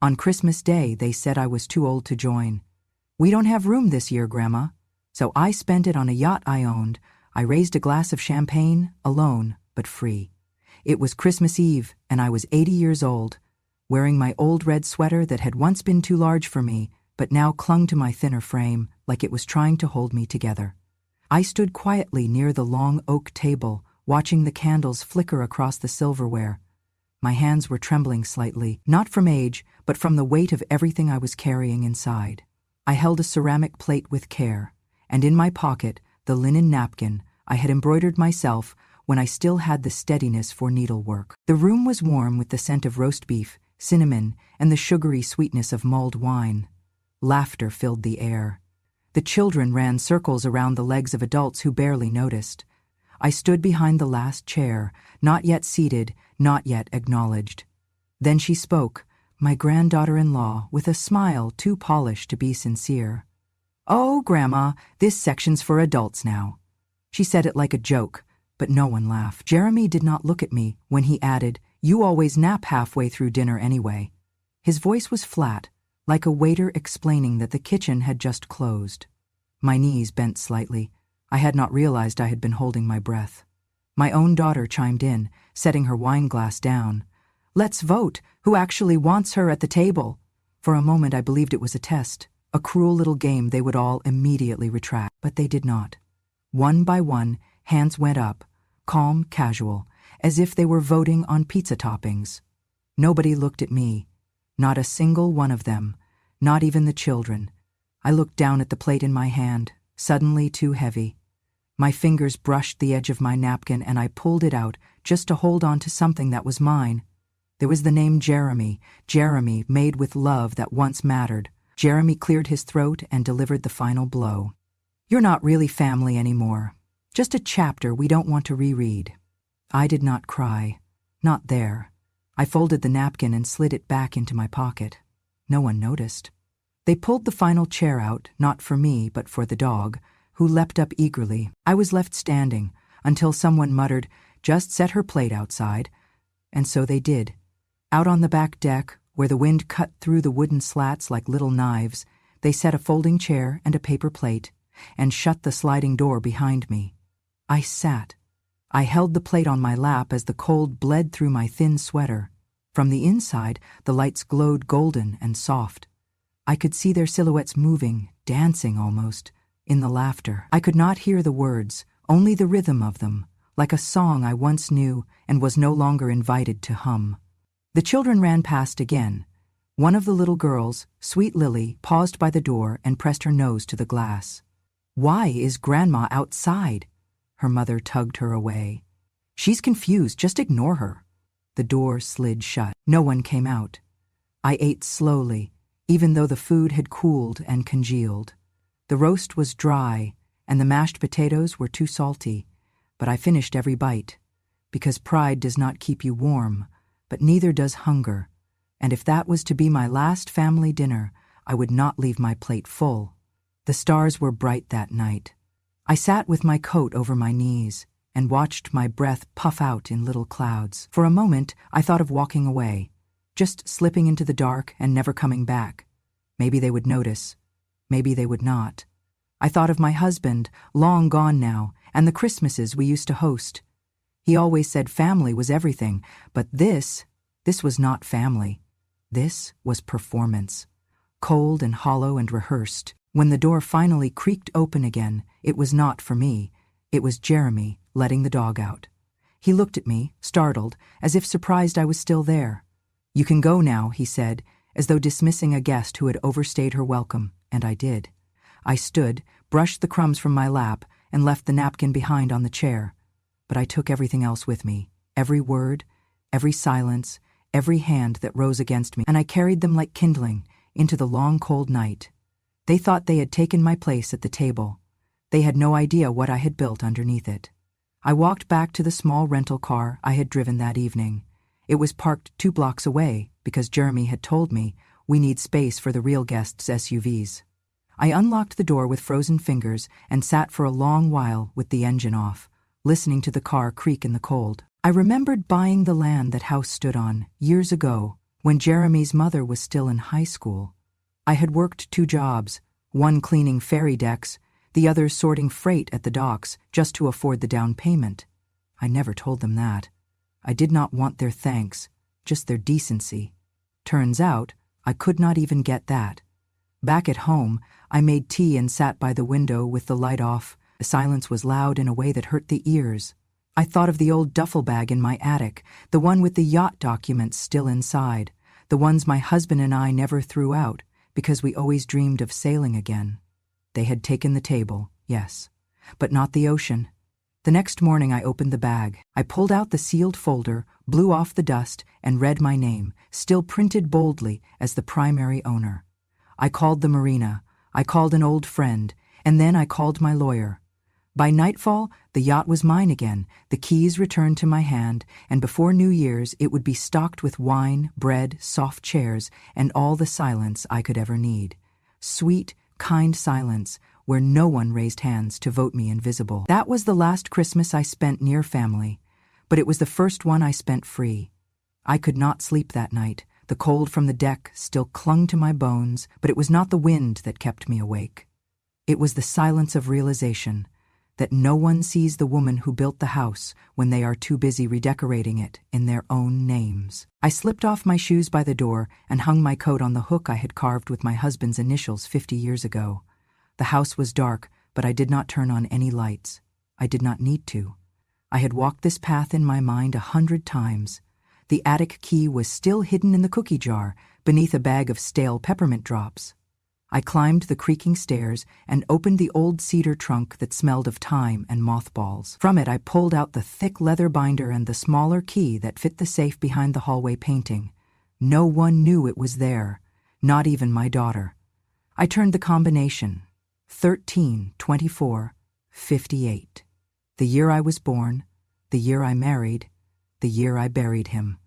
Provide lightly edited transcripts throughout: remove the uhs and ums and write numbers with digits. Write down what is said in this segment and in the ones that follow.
On Christmas Day, they said I was too old to join. "We don't have room this year, Grandma." So I spent it on a yacht I owned. I raised a glass of champagne, alone, but free. It was Christmas Eve, and I was 80 years old, wearing my old red sweater that had once been too large for me, but now clung to my thinner frame like it was trying to hold me together. I stood quietly near the long oak table, watching the candles flicker across the silverware. My hands were trembling slightly, not from age, but from the weight of everything I was carrying inside. I held a ceramic plate with care, and in my pocket, the linen napkin I had embroidered myself when I still had the steadiness for needlework. The room was warm with the scent of roast beef, cinnamon, and the sugary sweetness of mulled wine. Laughter filled the air. The children ran circles around the legs of adults who barely noticed. I stood behind the last chair, not yet seated, not yet acknowledged. Then she spoke, my granddaughter-in-law, with a smile too polished to be sincere. "Oh, Grandma, this section's for adults now." She said it like a joke, but no one laughed. Jeremy did not look at me when he added, "You always nap halfway through dinner anyway." His voice was flat, like a waiter explaining that the kitchen had just closed. My knees bent slightly. I had not realized I had been holding my breath. My own daughter chimed in, setting her wine glass down. "Let's vote. Who actually wants her at the table?" For a moment I believed it was a test, a cruel little game they would all immediately retract, but they did not. One by one, hands went up, calm, casual, as if they were voting on pizza toppings. Nobody looked at me, not a single one of them, not even the children. I looked down at the plate in my hand, suddenly too heavy. My fingers brushed the edge of my napkin and I pulled it out just to hold on to something that was mine. There was the name Jeremy, Jeremy made with love that once mattered. Jeremy cleared his throat and delivered the final blow. "You're not really family anymore. Just a chapter we don't want to reread." I did not cry. Not there. I folded the napkin and slid it back into my pocket. No one noticed. They pulled the final chair out, not for me, but for the dog, who leapt up eagerly. I was left standing until someone muttered, "Just set her plate outside." And so they did. Out on the back deck, where the wind cut through the wooden slats like little knives, they set a folding chair and a paper plate, and shut the sliding door behind me. I sat. I held the plate on my lap as the cold bled through my thin sweater. From the inside, the lights glowed golden and soft. I could see their silhouettes moving, dancing almost, in the laughter. I could not hear the words, only the rhythm of them, like a song I once knew and was no longer invited to hum. The children ran past again. One of the little girls, sweet Lily, paused by the door and pressed her nose to the glass. "Why is Grandma outside?" Her mother tugged her away. "She's confused, just ignore her." The door slid shut. No one came out. I ate slowly, even though the food had cooled and congealed. The roast was dry, and the mashed potatoes were too salty, but I finished every bite, because pride does not keep you warm, but neither does hunger, and if that was to be my last family dinner, I would not leave my plate full. The stars were bright that night. I sat with my coat over my knees and watched my breath puff out in little clouds. For a moment, I thought of walking away, just slipping into the dark and never coming back. Maybe they would notice. Maybe they would not. I thought of my husband, long gone now, and the Christmases we used to host. He always said family was everything, but this was not family. This was performance. Cold and hollow and rehearsed. When the door finally creaked open again, it was not for me. It was Jeremy letting the dog out. He looked at me, startled, as if surprised I was still there. "You can go now," he said, as though dismissing a guest who had overstayed her welcome, and I did. I stood, brushed the crumbs from my lap, and left the napkin behind on the chair. But I took everything else with me, every word, every silence, every hand that rose against me, and I carried them like kindling into the long cold night. They thought they had taken my place at the table. They had no idea what I had built underneath it. I walked back to the small rental car I had driven that evening. It was parked 2 blocks away because Jeremy had told me we need space for the real guests' SUVs. I unlocked the door with frozen fingers and sat for a long while with the engine off, listening to the car creak in the cold. I remembered buying the land that house stood on years ago when Jeremy's mother was still in high school. I had worked 2 jobs, one cleaning ferry decks, the other sorting freight at the docks just to afford the down payment. I never told them that. I did not want their thanks, just their decency. Turns out, I could not even get that. Back at home, I made tea and sat by the window with the light off. The silence was loud in a way that hurt the ears. I thought of the old duffel bag in my attic, the one with the yacht documents still inside, the ones my husband and I never threw out because we always dreamed of sailing again. They had taken the table, yes, but not the ocean. The next morning I opened the bag. I pulled out the sealed folder, blew off the dust, and read my name, still printed boldly as the primary owner. I called the marina, I called an old friend, and then I called my lawyer. By nightfall, the yacht was mine again, the keys returned to my hand, and before New Year's it would be stocked with wine, bread, soft chairs, and all the silence I could ever need. Sweet, kind silence, where no one raised hands to vote me invisible. That was the last Christmas I spent near family, but it was the first one I spent free. I could not sleep that night. The cold from the deck still clung to my bones, but it was not the wind that kept me awake. It was the silence of realization that no one sees the woman who built the house when they are too busy redecorating it in their own names. I slipped off my shoes by the door and hung my coat on the hook I had carved with my husband's initials 50 years ago. The house was dark, but I did not turn on any lights. I did not need to. I had walked this path in my mind 100 times. The attic key was still hidden in the cookie jar, beneath a bag of stale peppermint drops. I climbed the creaking stairs and opened the old cedar trunk that smelled of thyme and mothballs. From it I pulled out the thick leather binder and the smaller key that fit the safe behind the hallway painting. No one knew it was there, not even my daughter. I turned the combination, 13, 24, 58. The year I was born, the year I married, the year I buried him.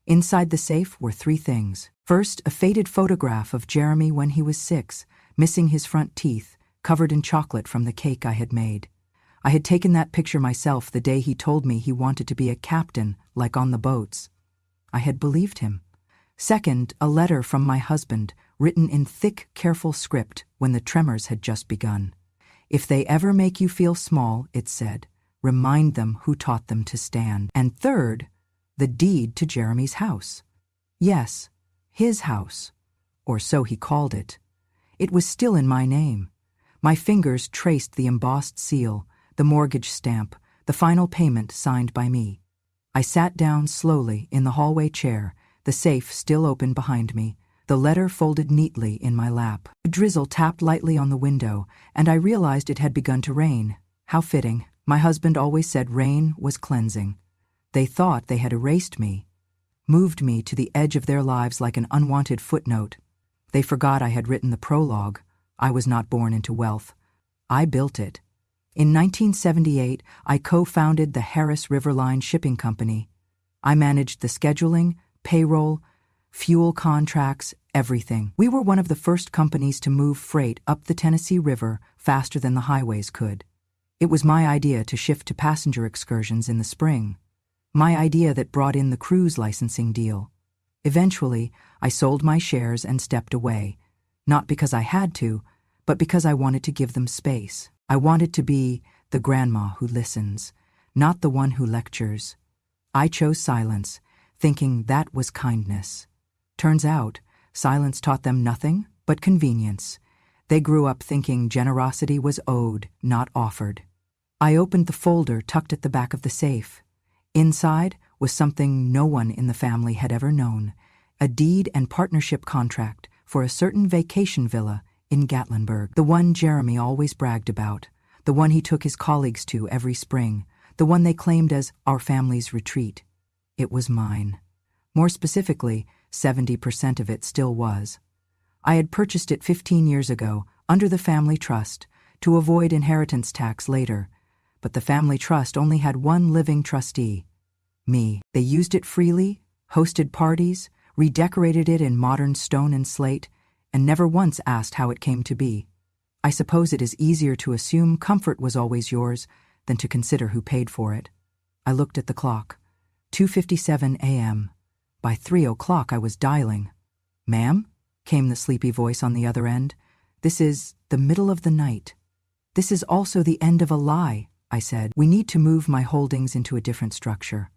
Inside the safe were 3 things. First, a faded photograph of Jeremy when he was 6, missing his front teeth, covered in chocolate from the cake I had made. I had taken that picture myself the day he told me he wanted to be a captain, like on the boats. I had believed him. Second, a letter from my husband, written in thick, careful script when the tremors had just begun. If they ever make you feel small, it said, remind them who taught them to stand. And third, the deed to Jeremy's house. Yes, his house, or so he called it. It was still in my name. My fingers traced the embossed seal, the mortgage stamp, the final payment signed by me. I sat down slowly in the hallway chair, the safe still open behind me, the letter folded neatly in my lap. A drizzle tapped lightly on the window, and I realized it had begun to rain. How fitting. My husband always said rain was cleansing. They thought they had erased me, moved me to the edge of their lives like an unwanted footnote. They forgot I had written the prologue. I was not born into wealth. I built it. In 1978, I co-founded the Harris River Line Shipping Company. I managed the scheduling, payroll, fuel contracts, everything. We were one of the first companies to move freight up the Tennessee River faster than the highways could. It was my idea to shift to passenger excursions in the spring. My idea that brought in the cruise licensing deal. Eventually, I sold my shares and stepped away, not because I had to, but because I wanted to give them space. I wanted to be the grandma who listens, not the one who lectures. I chose silence, thinking that was kindness. Turns out, silence taught them nothing but convenience. They grew up thinking generosity was owed, not offered. I opened the folder tucked at the back of the safe. Inside was something no one in the family had ever known, a deed and partnership contract for a certain vacation villa in Gatlinburg, the one Jeremy always bragged about, the one he took his colleagues to every spring, the one they claimed as our family's retreat. It was mine. More specifically, 70% of it still was. I had purchased it 15 years ago, under the family trust, to avoid inheritance tax later, but the family trust only had one living trustee, me. They used it freely, hosted parties, redecorated it in modern stone and slate, and never once asked how it came to be. I suppose it is easier to assume comfort was always yours than to consider who paid for it. I looked at the clock. 2:57 a.m. By 3 o'clock I was dialing. "Ma'am?" came the sleepy voice on the other end. "This is the middle of the night." "This is also the end of a lie," I said. "We need to move my holdings into a different structure.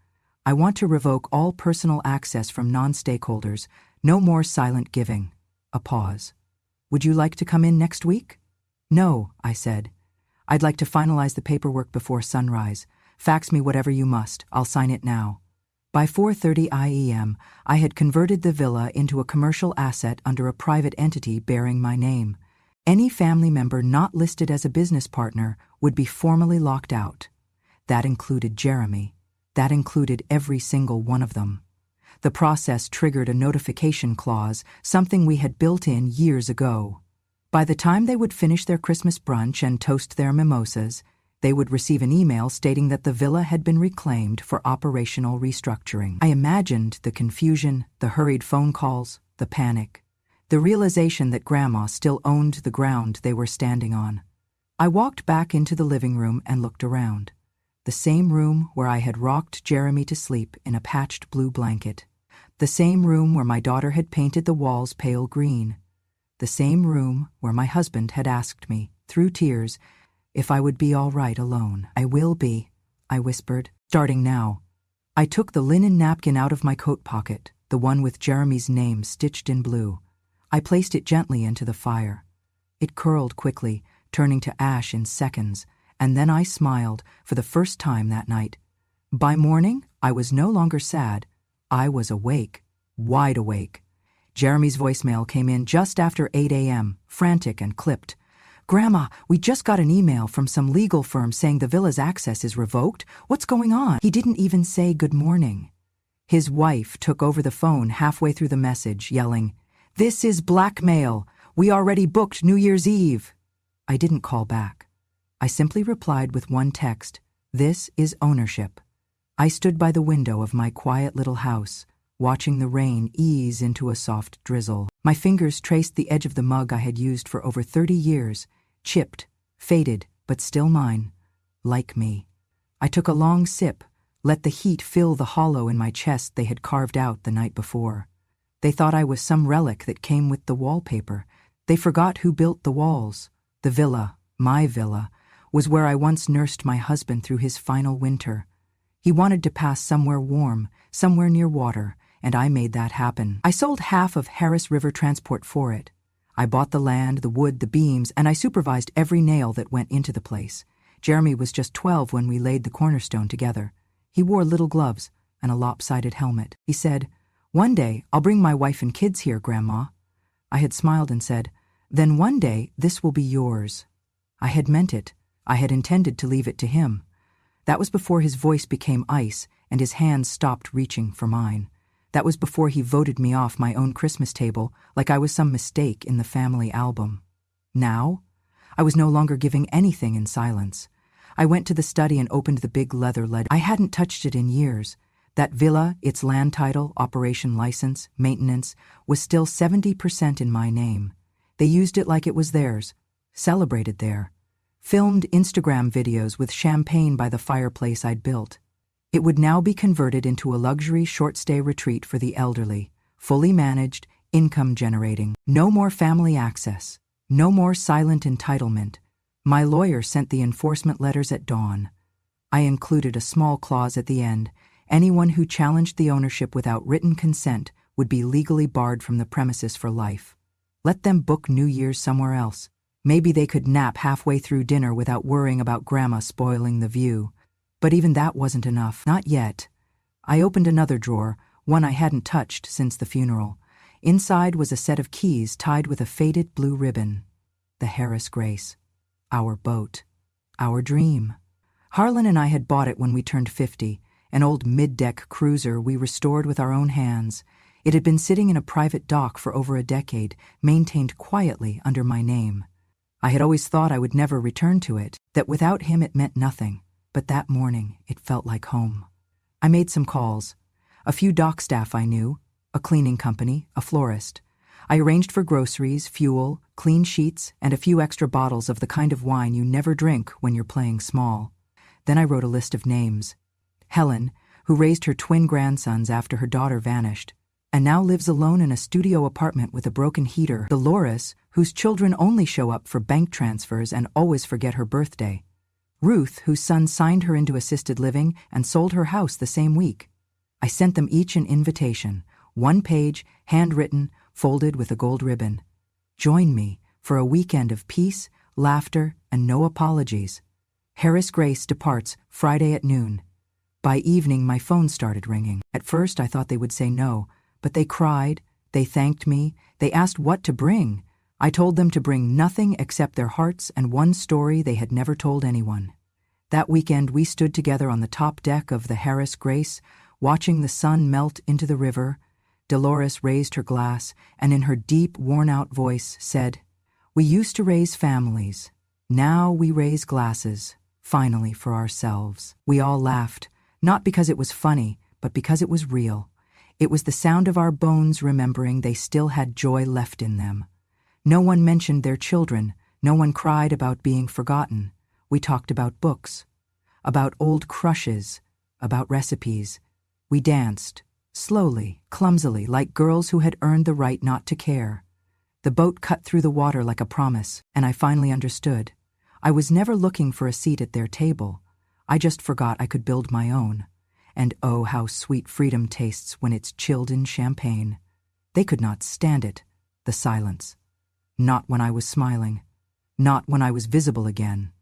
I want to revoke all personal access from non-stakeholders. No more silent giving." A pause. "Would you like to come in next week?" "No," I said. "I'd like to finalize the paperwork before sunrise. Fax me whatever you must. I'll sign it now." By 4:30 IEM, I had converted the villa into a commercial asset under a private entity bearing my name. Any family member not listed as a business partner would be formally locked out. That included Jeremy. That included every single one of them. The process triggered a notification clause, something we had built in years ago. By the time they would finish their Christmas brunch and toast their mimosas, they would receive an email stating that the villa had been reclaimed for operational restructuring. I imagined the confusion, the hurried phone calls, the panic, the realization that Grandma still owned the ground they were standing on. I walked back into the living room and looked around. The same room where I had rocked Jeremy to sleep in a patched blue blanket. The same room where my daughter had painted the walls pale green. The same room where my husband had asked me, through tears, if I would be all right alone. "I will be," I whispered, "starting now." I took the linen napkin out of my coat pocket, the one with Jeremy's name stitched in blue. I placed it gently into the fire. It curled quickly, turning to ash in seconds, and then I smiled for the first time that night. By morning, I was no longer sad. I was awake, wide awake. Jeremy's voicemail came in just after 8 a.m., frantic and clipped. "Grandma, we just got an email from some legal firm saying the villa's access is revoked. What's going on?" He didn't even say good morning. His wife took over the phone halfway through the message, yelling, "This is blackmail. We already booked New Year's Eve." I didn't call back. I simply replied with one text, "This is ownership." I stood by the window of my quiet little house, watching the rain ease into a soft drizzle. My fingers traced the edge of the mug I had used for over 30 years, chipped, faded, but still mine, like me. I took a long sip, let the heat fill the hollow in my chest they had carved out the night before. They thought I was some relic that came with the wallpaper. They forgot who built the walls. The villa, my villa, was where I once nursed my husband through his final winter. He wanted to pass somewhere warm, somewhere near water, and I made that happen. I sold half of Harris River Transport for it. I bought the land, the wood, the beams, and I supervised every nail that went into the place. Jeremy was just 12 when we laid the cornerstone together. He wore little gloves and a lopsided helmet. He said, "One day, I'll bring my wife and kids here, Grandma." I had smiled and said, "Then one day, this will be yours." I had meant it. I had intended to leave it to him. That was before his voice became ice and his hands stopped reaching for mine. That was before he voted me off my own Christmas table like I was some mistake in the family album. Now, I was no longer giving anything in silence. I went to the study and opened the big leather ledger. I hadn't touched it in years. That villa, its land title, operation license, maintenance, was still 70% in my name. They used it like it was theirs, celebrated there. Filmed Instagram videos with champagne by the fireplace I'd built. It would now be converted into a luxury short-stay retreat for the elderly, fully managed, income-generating. No more family access. No more silent entitlement. My lawyer sent the enforcement letters at dawn. I included a small clause at the end. Anyone who challenged the ownership without written consent would be legally barred from the premises for life. Let them book New Year's somewhere else. Maybe they could nap halfway through dinner without worrying about Grandma spoiling the view. But even that wasn't enough. Not yet. I opened another drawer, one I hadn't touched since the funeral. Inside was a set of keys tied with a faded blue ribbon. The Harris Grace. Our boat. Our dream. Harlan and I had bought it when we turned 50, an old mid-deck cruiser we restored with our own hands. It had been sitting in a private dock for over a decade, maintained quietly under my name. I had always thought I would never return to it, that without him it meant nothing. But that morning, it felt like home. I made some calls. A few dock staff I knew, a cleaning company, a florist. I arranged for groceries, fuel, clean sheets, and a few extra bottles of the kind of wine you never drink when you're playing small. Then I wrote a list of names. Helen, who raised her twin grandsons after her daughter vanished. and now lives alone in a studio apartment with a broken heater. Dolores, whose children only show up for bank transfers and always forget her birthday. Ruth, whose son signed her into assisted living and sold her house the same week. I sent them each an invitation, 1 page, handwritten, folded with a gold ribbon. Join me for a weekend of peace, laughter, and no apologies. Harris Grace departs Friday at noon. By evening, my phone started ringing. At first, I thought they would say no, but they cried, they thanked me, they asked what to bring. I told them to bring nothing except their hearts and one story they had never told anyone. That weekend, we stood together on the top deck of the Harris Grace, watching the sun melt into the river. Dolores raised her glass and in her deep, worn-out voice said, "We used to raise families. Now we raise glasses, finally for ourselves." We all laughed, not because it was funny, but because it was real. It was the sound of our bones remembering they still had joy left in them. No one mentioned their children. No one cried about being forgotten. We talked about books, about old crushes, about recipes. We danced, slowly, clumsily, like girls who had earned the right not to care. The boat cut through the water like a promise, and I finally understood. I was never looking for a seat at their table. I just forgot I could build my own. And oh, how sweet freedom tastes when it's chilled in champagne. They could not stand it, the silence. Not when I was smiling. Not when I was visible again.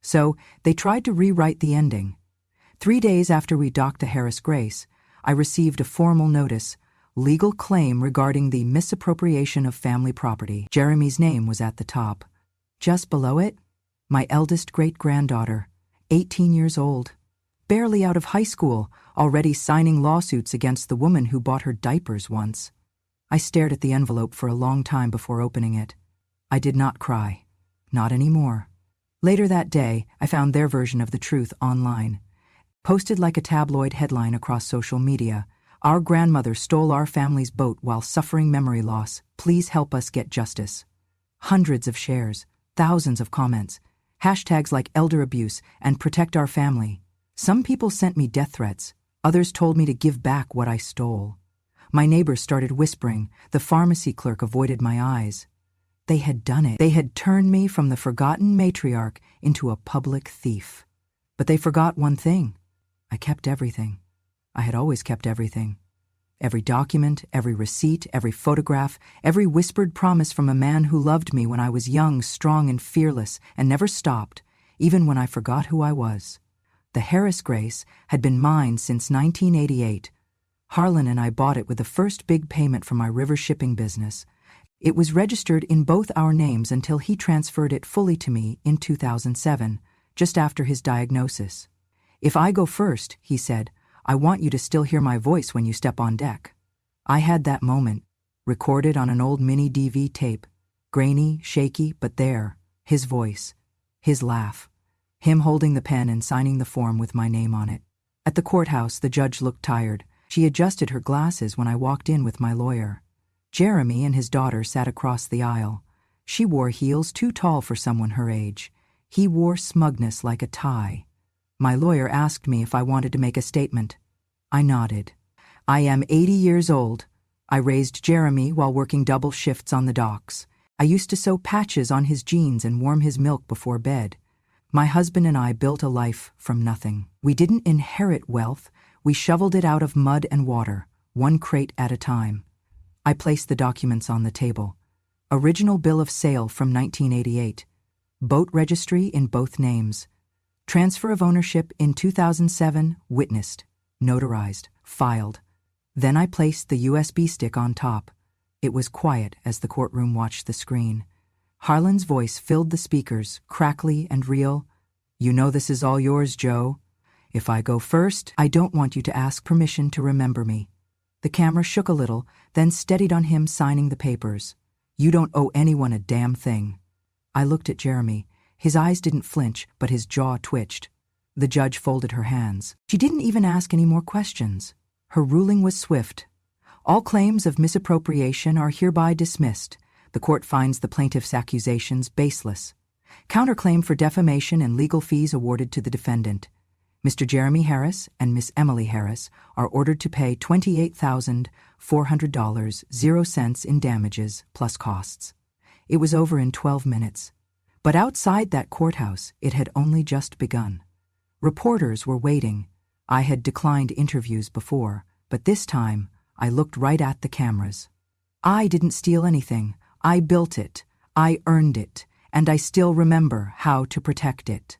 So they tried to rewrite the ending. 3 days after we docked the Harris Grace, I received a formal notice, legal claim regarding the misappropriation of family property. Jeremy's name was at the top. Just below it, my eldest great-granddaughter, 18 years old, barely out of high school, already signing lawsuits against the woman who bought her diapers once. I stared at the envelope for a long time before opening it. I did not cry. Not anymore. Later that day, I found their version of the truth online. Posted like a tabloid headline across social media, "Our grandmother stole our family's boat while suffering memory loss. Please help us get justice." Hundreds of shares, thousands of comments, hashtags like elder abuse and protect our family. Some people sent me death threats. Others told me to give back what I stole. My neighbors started whispering. The pharmacy clerk avoided my eyes. They had done it. They had turned me from the forgotten matriarch into a public thief. But they forgot one thing. I kept everything. I had always kept everything. Every document, every receipt, every photograph, every whispered promise from a man who loved me when I was young, strong, and fearless, and never stopped, even when I forgot who I was. The Harris Grace had been mine since 1988. Harlan and I bought it with the first big payment from my river shipping business. It was registered in both our names until he transferred it fully to me in 2007, just after his diagnosis. "If I go first," he said, "I want you to still hear my voice when you step on deck." I had that moment, recorded on an old mini DV tape, grainy, shaky, but there, his voice, his laugh, him holding the pen and signing the form with my name on it. At the courthouse, the judge looked tired. She adjusted her glasses when I walked in with my lawyer. Jeremy and his daughter sat across the aisle. She wore heels too tall for someone her age. He wore smugness like a tie. My lawyer asked me if I wanted to make a statement. I nodded. "I am 80 years old. I raised Jeremy while working double shifts on the docks. I used to sew patches on his jeans and warm his milk before bed. My husband and I built a life from nothing. We didn't inherit wealth. We shoveled it out of mud and water, one crate at a time." I placed the documents on the table. Original bill of sale from 1988. Boat registry in both names. Transfer of ownership in 2007, witnessed, notarized, filed. Then I placed the USB stick on top. It was quiet as the courtroom watched the screen. Harlan's voice filled the speakers, crackly and real. "You know this is all yours, Joe. If I go first, I don't want you to ask permission to remember me." The camera shook a little, then steadied on him signing the papers. "You don't owe anyone a damn thing." I looked at Jeremy. His eyes didn't flinch, but his jaw twitched. The judge folded her hands. She didn't even ask any more questions. Her ruling was swift. "All claims of misappropriation are hereby dismissed. The court finds the plaintiff's accusations baseless. Counterclaim for defamation and legal fees awarded to the defendant. Mr. Jeremy Harris and Miss Emily Harris are ordered to pay $28,400, 0 cents in damages plus costs. It was over in 12 minutes. But outside that courthouse, it had only just begun. Reporters were waiting. I had declined interviews before, but this time I looked right at the cameras. I didn't steal anything. I built it. I earned it. And I still remember how to protect it.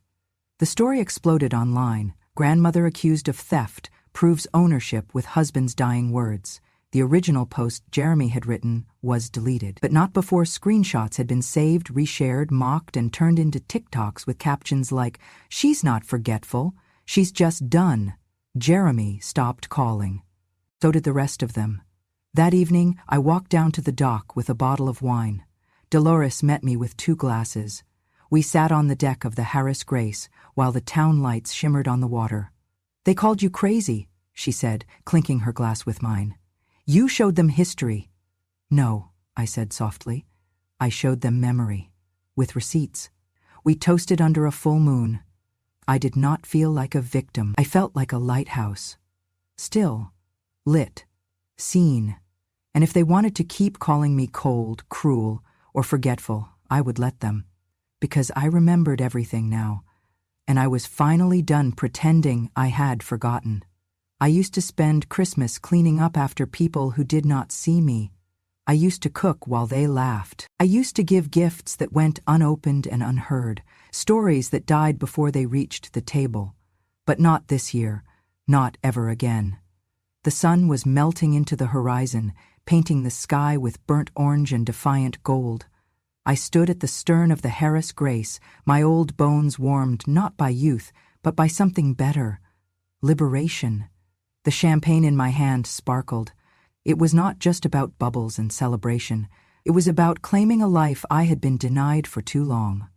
The story exploded online. Grandmother accused of theft proves ownership with husband's dying words. The original post Jeremy had written was deleted, but not before screenshots had been saved, reshared, mocked, and turned into TikToks with captions like, "She's not forgetful. She's just done." Jeremy stopped calling. So did the rest of them. That evening, I walked down to the dock with a bottle of wine. Dolores met me with 2 glasses. We sat on the deck of the Harris Grace while the town lights shimmered on the water. "They called you crazy," she said, clinking her glass with mine. "You showed them history." "No," I said softly. "I showed them memory, with receipts." We toasted under a full moon. I did not feel like a victim. I felt like a lighthouse. Still, lit, seen. And if they wanted to keep calling me cold, cruel, or forgetful, I would let them. Because I remembered everything now, and I was finally done pretending I had forgotten. I used to spend Christmas cleaning up after people who did not see me. I used to cook while they laughed. I used to give gifts that went unopened and unheard, stories that died before they reached the table. But not this year, not ever again. The sun was melting into the horizon, painting the sky with burnt orange and defiant gold. I stood at the stern of the Harris Grace, my old bones warmed not by youth, but by something better. Liberation. The champagne in my hand sparkled. It was not just about bubbles and celebration. It was about claiming a life I had been denied for too long.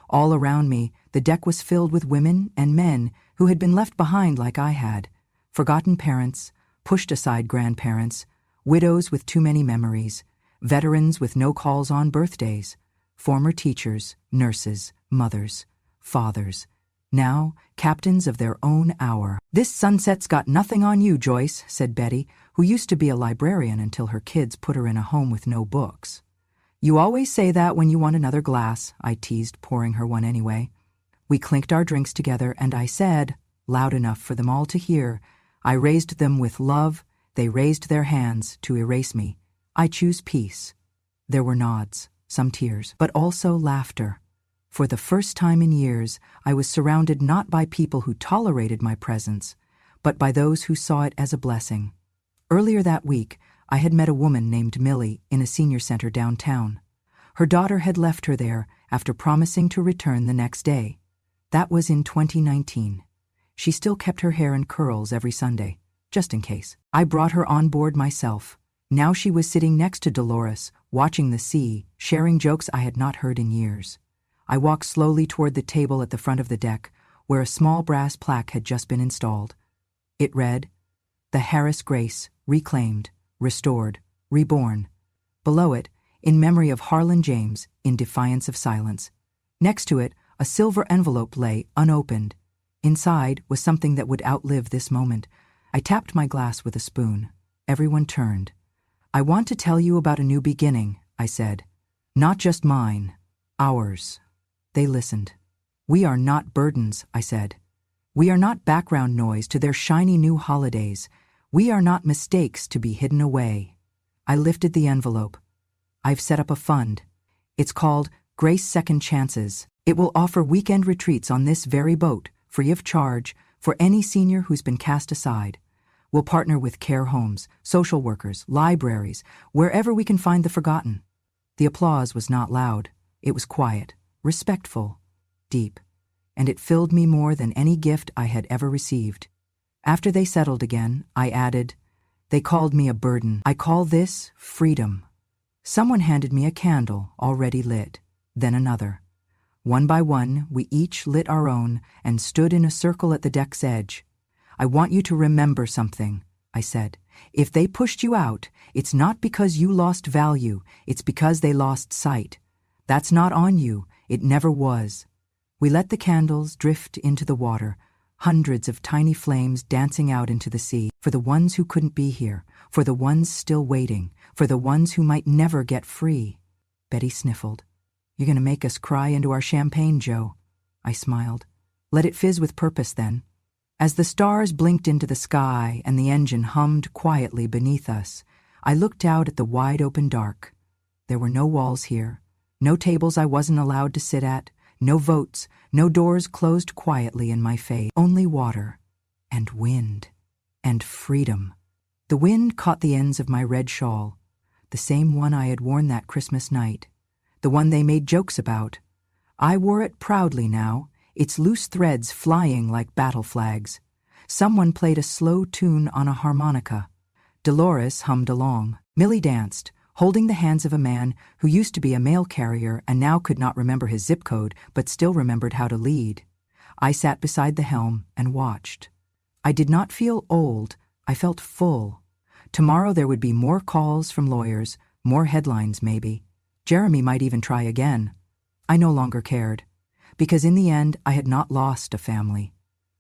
All around me, the deck was filled with women and men who had been left behind like I had. Forgotten parents, pushed aside grandparents, widows with too many memories, veterans with no calls on birthdays, former teachers, nurses, mothers, fathers, now captains of their own hour. "This sunset's got nothing on you, Joyce," said Betty, who used to be a librarian until her kids put her in a home with no books. "You always say that when you want another glass," I teased, pouring her one anyway. We clinked our drinks together, and I said, loud enough for them all to hear, "I raised them with love. They raised their hands to erase me. I choose peace." There were nods, some tears, but also laughter. For the first time in years, I was surrounded not by people who tolerated my presence, but by those who saw it as a blessing. Earlier that week, I had met a woman named Millie in a senior center downtown. Her daughter had left her there after promising to return the next day. That was in 2019. She still kept her hair in curls every Sunday, just in case. I brought her on board myself. Now she was sitting next to Dolores, watching the sea, sharing jokes I had not heard in years. I walked slowly toward the table at the front of the deck, where a small brass plaque had just been installed. It read, "The Harris Grace, reclaimed, restored, reborn." Below it, "In memory of Harlan James, in defiance of silence." Next to it, a silver envelope lay, unopened. Inside was something that would outlive this moment. I tapped my glass with a spoon. Everyone turned. "I want to tell you about a new beginning," I said. "Not just mine, ours." They listened. "We are not burdens," I said. "We are not background noise to their shiny new holidays. We are not mistakes to be hidden away." I lifted the envelope. "I've set up a fund. It's called Grace Second Chances. It will offer weekend retreats on this very boat, free of charge, for any senior who's been cast aside. We'll partner with care homes, social workers, libraries, wherever we can find the forgotten." The applause was not loud. It was quiet, respectful, deep, and it filled me more than any gift I had ever received. After they settled again, I added, "They called me a burden. I call this freedom." Someone handed me a candle, already lit, then another. One by one, we each lit our own and stood in a circle at the deck's edge. "I want you to remember something," I said. "If they pushed you out, it's not because you lost value, it's because they lost sight. That's not on you. It never was." We let the candles drift into the water, hundreds of tiny flames dancing out into the sea, for the ones who couldn't be here, for the ones still waiting, for the ones who might never get free. Betty sniffled. You're going to make us cry into our champagne, Joe. I smiled. Let it fizz with purpose, then. As the stars blinked into the sky and the engine hummed quietly beneath us, I looked out at the wide-open dark. There were no walls here, no tables I wasn't allowed to sit at, no votes, no doors closed quietly in my face. Only water, and wind, and freedom. The wind caught the ends of my red shawl, the same one I had worn that Christmas night, the one they made jokes about. I wore it proudly now, its loose threads flying like battle flags. Someone played a slow tune on a harmonica. Dolores hummed along. Millie danced, holding the hands of a man who used to be a mail carrier and now could not remember his zip code but still remembered how to lead. I sat beside the helm and watched. I did not feel old, I felt full. Tomorrow there would be more calls from lawyers, more headlines maybe. Jeremy might even try again. I no longer cared, because in the end I had not lost a family.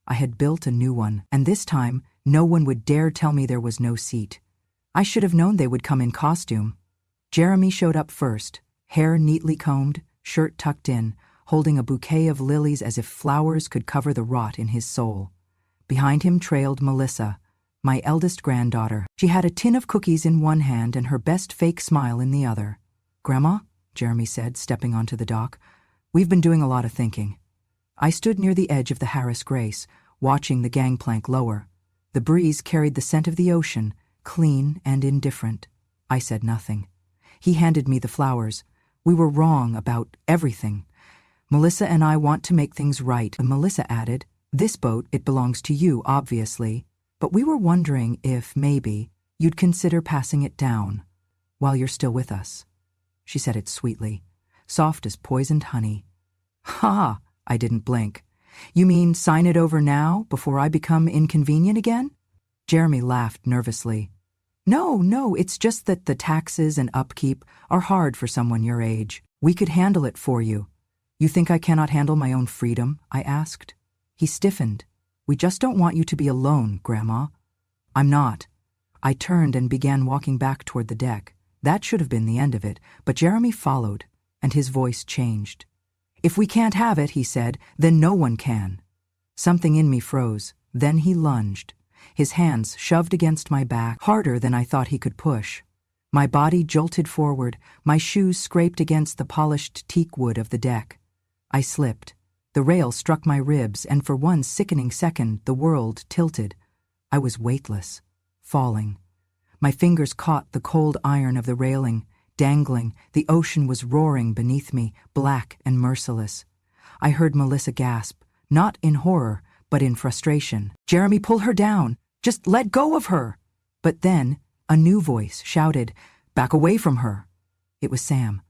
I had built a new one, and this time no one would dare tell me there was no seat. I should have known they would come in costume. Jeremy showed up first, hair neatly combed, shirt tucked in, holding a bouquet of lilies as if flowers could cover the rot in his soul. Behind him trailed Melissa, my eldest granddaughter. She had a tin of cookies in one hand and her best fake smile in the other. "Grandma," Jeremy said, stepping onto the dock, "we've been doing a lot of thinking." I stood near the edge of the Harris Grace, watching the gangplank lower. The breeze carried the scent of the ocean, clean and indifferent. I said nothing. He handed me the flowers. We were wrong about everything. Melissa and I want to make things right. And Melissa added, "This boat, it belongs to you, obviously, but we were wondering if, maybe, you'd consider passing it down while you're still with us." She said it sweetly, soft as poisoned honey. "Ha!" I didn't blink. "You mean sign it over now, before I become inconvenient again?" Jeremy laughed nervously. No, it's just that the taxes and upkeep are hard for someone your age. We could handle it for you." "You think I cannot handle my own freedom?" I asked. He stiffened. "We just don't want you to be alone, Grandma." "I'm not." I turned and began walking back toward the deck. That should have been the end of it, but Jeremy followed, and his voice changed. "If we can't have it," he said, "then no one can." Something in me froze. Then he lunged. His hands shoved against my back, harder than I thought he could push. My body jolted forward, my shoes scraped against the polished teak wood of the deck. I slipped. The rail struck my ribs, and for one sickening second the world tilted. I was weightless, falling. My fingers caught the cold iron of the railing, dangling. The ocean was roaring beneath me, black and merciless. I heard Melissa gasp, not in horror, but in frustration. "Jeremy, pull her down! Just let go of her!" But then a new voice shouted, "Back away from her!" It was Sam,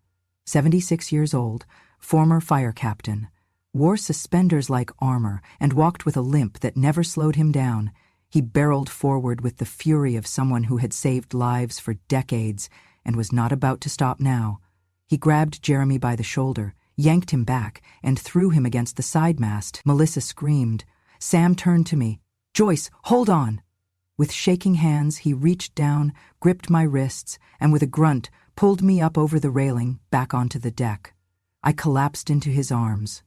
76 years old, former fire captain, wore suspenders like armor, and walked with a limp that never slowed him down. He barreled forward with the fury of someone who had saved lives for decades and was not about to stop now. He grabbed Jeremy by the shoulder, yanked him back, and threw him against the side mast. Melissa screamed. Sam turned to me. "Joyce, hold on!" With shaking hands, he reached down, gripped my wrists, and with a grunt, pulled me up over the railing, back onto the deck. I collapsed into his arms.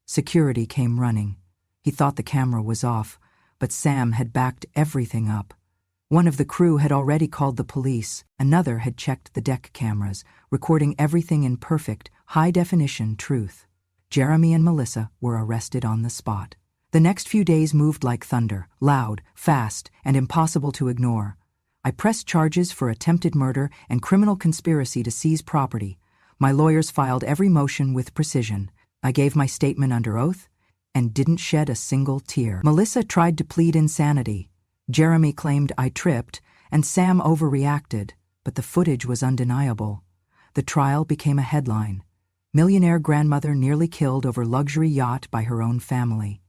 Security came running. He thought the camera was off, but Sam had backed everything up. One of the crew had already called the police. Another had checked the deck cameras, recording everything in perfect, high-definition truth. Jeremy and Melissa were arrested on the spot. The next few days moved like thunder, loud, fast, and impossible to ignore. I pressed charges for attempted murder and criminal conspiracy to seize property. My lawyers filed every motion with precision. I gave my statement under oath and didn't shed a single tear. Melissa tried to plead insanity. Jeremy claimed I tripped, and Sam overreacted, but the footage was undeniable. The trial became a headline. Millionaire grandmother nearly killed over luxury yacht by her own family.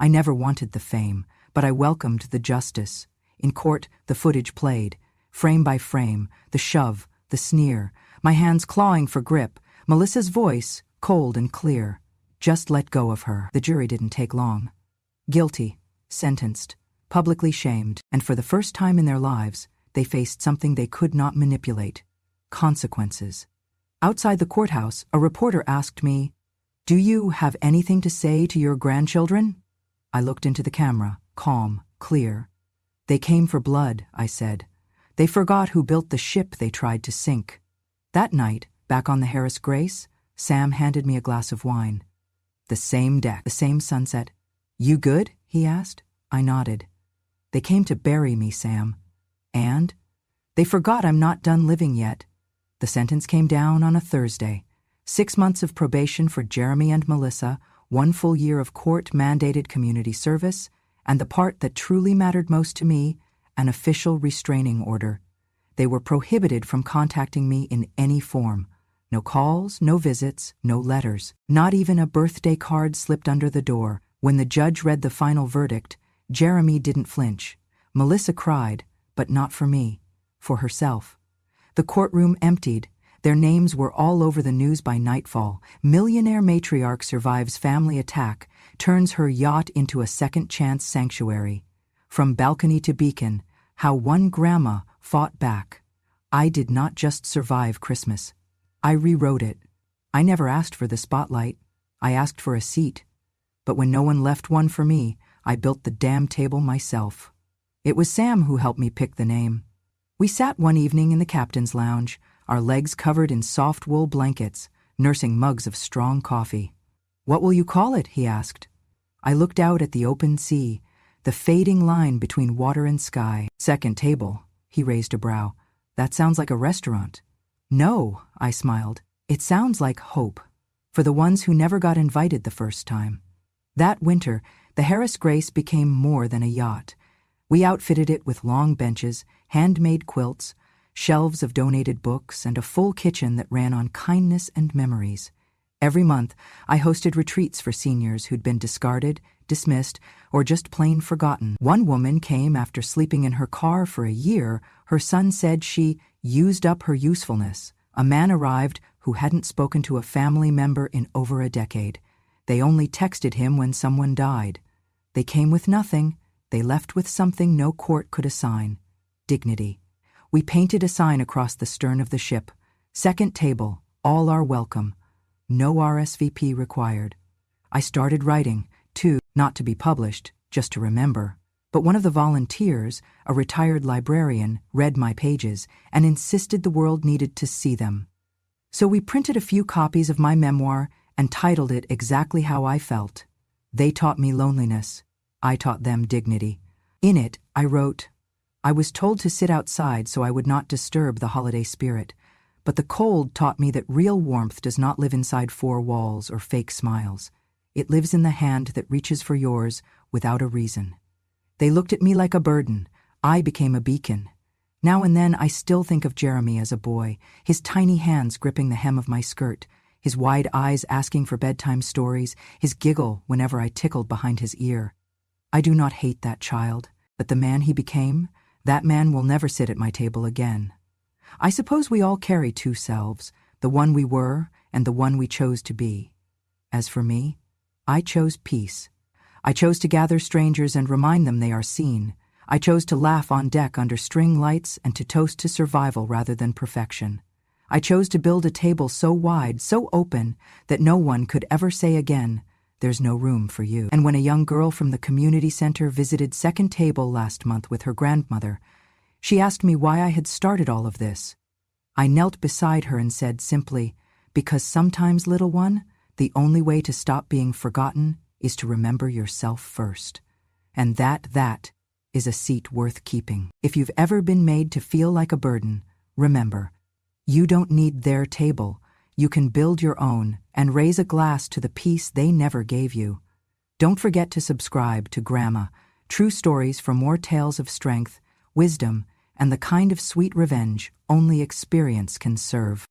I never wanted the fame, but I welcomed the justice. In court, the footage played, frame by frame, the shove, the sneer, my hands clawing for grip, Melissa's voice, cold and clear. "Just let go of her." The jury didn't take long. "Guilty," sentenced, publicly shamed, and for the first time in their lives, they faced something they could not manipulate: consequences. Outside the courthouse, a reporter asked me, "Do you have anything to say to your grandchildren?" I looked into the camera, calm, clear. "They came for blood," I said. "They forgot who built the ship they tried to sink." That night, back on the Harris Grace, Sam handed me a glass of wine. The same deck, the same sunset. "You good?" he asked. I nodded. "They came to bury me, Sam." "And?" "They forgot I'm not done living yet." The sentence came down on a Thursday. 6 months of probation for Jeremy and Melissa, 1 full year of court-mandated community service, and the part that truly mattered most to me, an official restraining order. They were prohibited from contacting me in any form. No calls, no visits, no letters. Not even a birthday card slipped under the door. When the judge read the final verdict, Jeremy didn't flinch. Melissa cried, but not for me, for herself. The courtroom emptied. Their names were all over the news by nightfall. Millionaire matriarch survives family attack, turns her yacht into a second-chance sanctuary. From balcony to beacon, how one grandma fought back. I did not just survive Christmas. I rewrote it. I never asked for the spotlight. I asked for a seat. But when no one left one for me, I built the damn table myself. It was Sam who helped me pick the name. We sat one evening in the captain's lounge, our legs covered in soft wool blankets, nursing mugs of strong coffee. "What will you call it?" he asked. I looked out at the open sea, the fading line between water and sky. "Second table," he raised a brow. "That sounds like a restaurant." "No," I smiled. "It sounds like hope, for the ones who never got invited the first time." That winter, the Harris Grace became more than a yacht. We outfitted it with long benches, handmade quilts, shelves of donated books, and a full kitchen that ran on kindness and memories. Every month, I hosted retreats for seniors who'd been discarded, dismissed, or just plain forgotten. One woman came after sleeping in her car for a year. Her son said she used up her usefulness. A man arrived who hadn't spoken to a family member in over a decade. They only texted him when someone died. They came with nothing. They left with something no court could assign: dignity. We painted a sign across the stern of the ship: "Second table, all are welcome. No RSVP required." I started writing, too, not to be published, just to remember. But one of the volunteers, a retired librarian, read my pages and insisted the world needed to see them. So we printed a few copies of my memoir and titled it exactly how I felt. They taught me loneliness. I taught them dignity. In it, I wrote, "I was told to sit outside so I would not disturb the holiday spirit, but the cold taught me that real warmth does not live inside 4 walls or fake smiles. It lives in the hand that reaches for yours without a reason." They looked at me like a burden. I became a beacon. Now and then I still think of Jeremy as a boy, his tiny hands gripping the hem of my skirt, his wide eyes asking for bedtime stories, his giggle whenever I tickled behind his ear. I do not hate that child, but the man he became, that man will never sit at my table again. I suppose we all carry 2 selves, the one we were and the one we chose to be. As for me, I chose peace. I chose to gather strangers and remind them they are seen. I chose to laugh on deck under string lights and to toast to survival rather than perfection. I chose to build a table so wide, so open, that no one could ever say again, "There's no room for you." And when a young girl from the community center visited second table last month with her grandmother, she asked me why I had started all of this. I knelt beside her and said simply, "Because sometimes, little one, the only way to stop being forgotten is to remember yourself first. And that is a seat worth keeping. If you've ever been made to feel like a burden, remember, you don't need their table. You can build your own and raise a glass to the peace they never gave you." Don't forget to subscribe to Grandma, true stories for more tales of strength, wisdom, and the kind of sweet revenge only experience can serve.